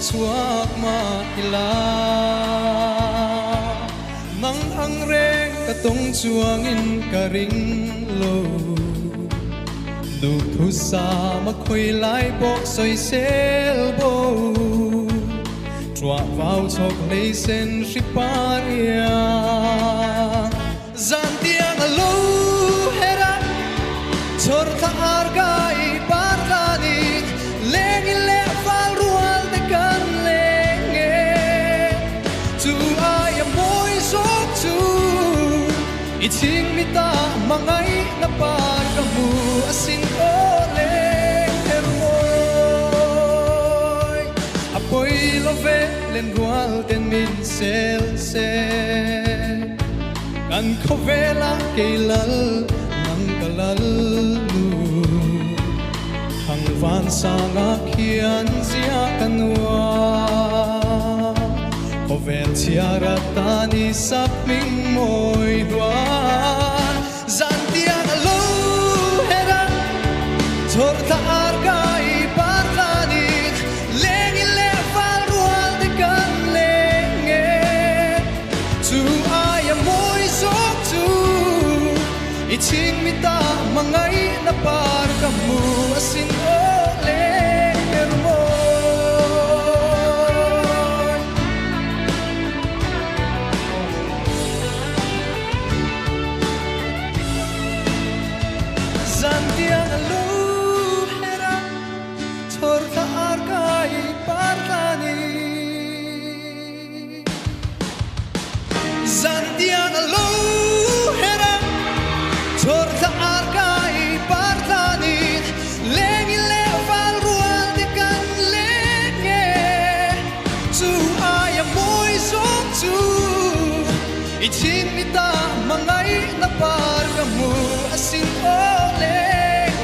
chuak ma ila nang ang reng katong chuang in karing lo du thu sa ma khoi lai bok soi sel bo chua vào chok lấy sen riparia zan tiang alo hera chor tha argai pargani leng le fal rual de kan lenge tu ai moi sok tu iching mita mangai na par kamu asin ole hermoi apoi love len rual ten min sel se kan khovela keilal nang kalal nu hang van sanga khian zia kanwa khovel chiara tani sap ming moi duan zan tiang alo hera chor ta argai pargani leng le fal rual de kan lenge tu ai moi sok tu iching mita mangai na par kamu asin ole hermoi zantiang alu hera chor ta argai pargani zantiang alu hera chor ta argai pargani leng le fal rual de kan lenge tu ai moi sok tu ichin mita mangai na par kamu asin ole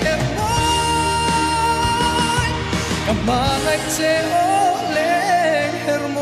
hermoi kamangai che ole hermoi